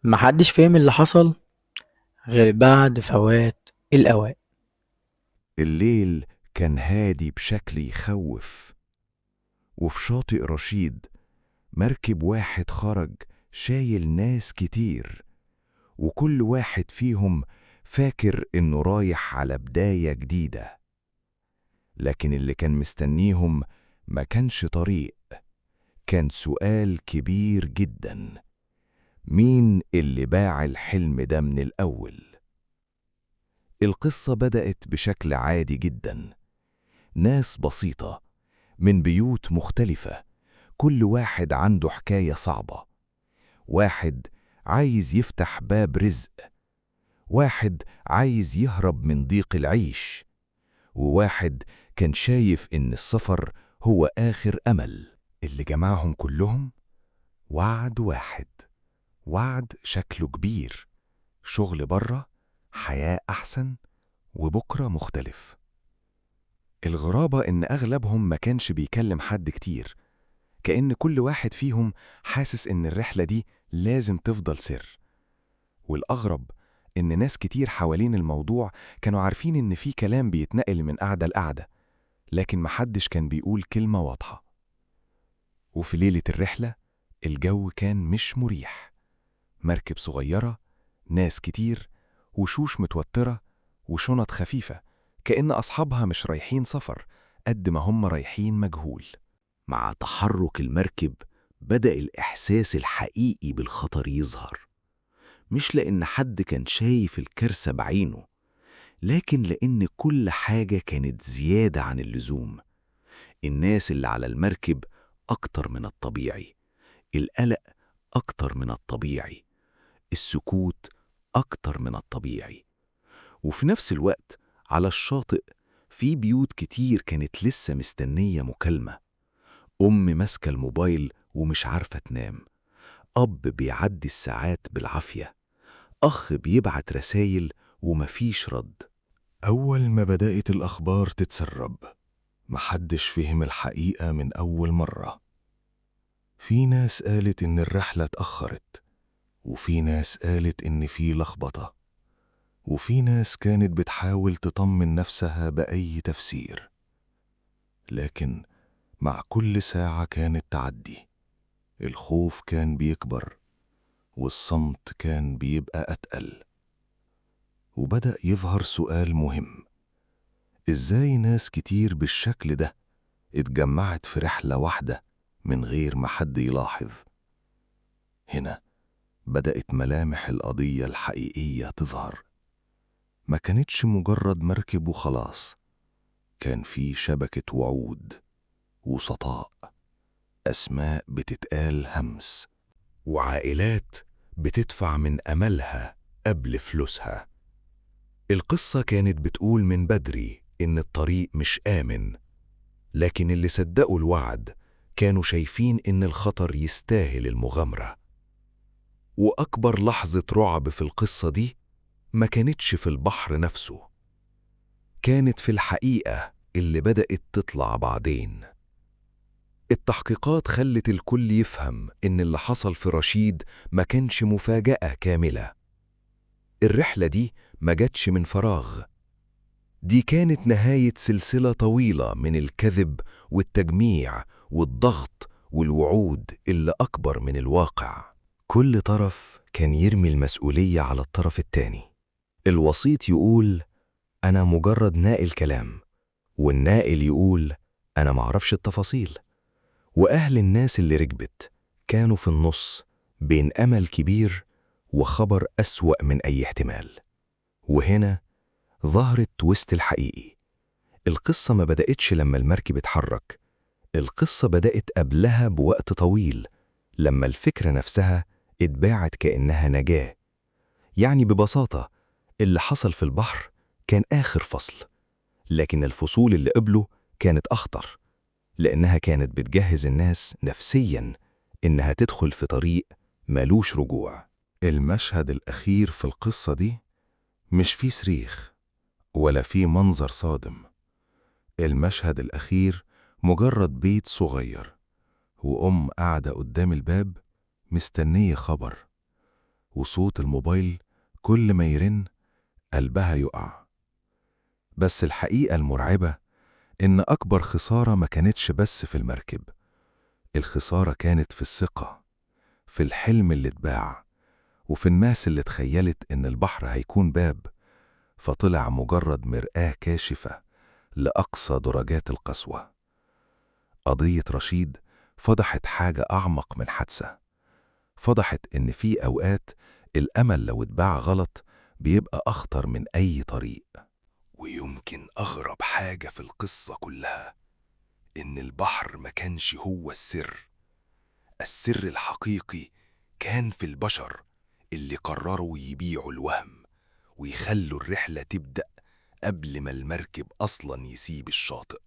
محدش فهم اللي حصل غير بعد فوات الأوان. الليل كان هادي بشكل يخوف، وفي شاطئ رشيد مركب واحد خرج شايل ناس كتير، وكل واحد فيهم فاكر إنه رايح على بداية جديدة. لكن اللي كان مستنيهم ما كانش طريق، كان سؤال كبير جدا: مين اللي باع الحلم ده من الأول؟ القصة بدأت بشكل عادي جدا، ناس بسيطة من بيوت مختلفة، كل واحد عنده حكاية صعبة. واحد عايز يفتح باب رزق، واحد عايز يهرب من ضيق العيش، وواحد كان شايف إن السفر هو آخر أمل. اللي جمعهم كلهم وعد واحد، وعد شكله كبير: شغل بره، حياة أحسن، وبكرة مختلف. الغرابة إن أغلبهم ما كانش بيكلم حد كتير، كأن كل واحد فيهم حاسس إن الرحلة دي لازم تفضل سر. والأغرب إن ناس كتير حوالين الموضوع كانوا عارفين إن في كلام بيتنقل من قعدة لقعدة، لكن محدش كان بيقول كلمة واضحة. وفي ليلة الرحلة الجو كان مش مريح، مركب صغيرة، ناس كتير، وشوش متوترة، وشنط خفيفة، كأن أصحابها مش رايحين سفر قد ما هم رايحين مجهول. مع تحرك المركب بدأ الإحساس الحقيقي بالخطر يظهر، مش لأن حد كان شايف الكارثة بعينه، لكن لأن كل حاجة كانت زيادة عن اللزوم. الناس اللي على المركب أكتر من الطبيعي، القلق أكتر من الطبيعي، السكوت أكتر من الطبيعي. وفي نفس الوقت على الشاطئ في بيوت كتير كانت لسه مستنية مكالمة: أم ماسكة الموبايل ومش عارفة تنام، أب بيعدي الساعات بالعافية، أخ بيبعت رسايل ومفيش رد. أول ما بدأت الأخبار تتسرب، محدش فهم الحقيقة من أول مرة. في ناس قالت إن الرحلة اتأخرت، وفي ناس قالت إن في لخبطة، وفي ناس كانت بتحاول تطمن نفسها بأي تفسير. لكن مع كل ساعة كانت تعدي، الخوف كان بيكبر، والصمت كان بيبقى أتقل. وبدأ يظهر سؤال مهم: إزاي ناس كتير بالشكل ده اتجمعت في رحلة واحدة من غير ما حد يلاحظ؟ هنا بدأت ملامح القضية الحقيقية تظهر. ما كانتش مجرد مركب وخلاص، كان في شبكة وعود، وسطاء، أسماء بتتقال همس، وعائلات بتدفع من أملها قبل فلوسها. القصة كانت بتقول من بدري إن الطريق مش آمن، لكن اللي صدقوا الوعد كانوا شايفين إن الخطر يستاهل المغامرة. وأكبر لحظة رعب في القصة دي ما كانتش في البحر نفسه، كانت في الحقيقة اللي بدأت تطلع بعدين. التحقيقات خلت الكل يفهم إن اللي حصل في رشيد ما كانش مفاجأة كاملة. الرحلة دي ما جاتش من فراغ، دي كانت نهاية سلسلة طويلة من الكذب والتجميع والضغط والوعود اللي أكبر من الواقع. كل طرف كان يرمي المسؤولية على الطرف التاني. الوسيط يقول أنا مجرد ناقل كلام، والناقل يقول أنا معرفش التفاصيل. وأهل الناس اللي ركبت كانوا في النص بين أمل كبير وخبر أسوأ من أي احتمال. وهنا ظهر التويست الحقيقي. القصة ما بدأتش لما المركب اتحرك، القصة بدأت قبلها بوقت طويل، لما الفكرة نفسها اتباعت كأنها نجاة. يعني ببساطة اللي حصل في البحر كان آخر فصل، لكن الفصول اللي قبله كانت أخطر، لأنها كانت بتجهز الناس نفسياً إنها تدخل في طريق مالوش رجوع. المشهد الأخير في القصة دي مش فيه صريخ ولا فيه منظر صادم. المشهد الأخير مجرد بيت صغير، وأم قاعدة قدام الباب مستنية خبر، وصوت الموبايل كل ما يرن قلبها يقع. بس الحقيقة المرعبة إن أكبر خسارة ما كانتش بس في المركب، الخسارة كانت في الثقة، في الحلم اللي اتباع، وفي الناس اللي تخيلت إن البحر هيكون باب، فطلع مجرد مرآة كاشفة لأقصى درجات القسوة. قضية رشيد فضحت حاجة أعمق من حادثة، فضحت إن في أوقات الأمل لو اتباع غلط بيبقى أخطر من أي طريق. ويمكن أغرب حاجة في القصة كلها إن البحر ما كانش هو السر. السر الحقيقي كان في البشر اللي قرروا يبيعوا الوهم ويخلوا الرحلة تبدأ قبل ما المركب أصلا يسيب الشاطئ.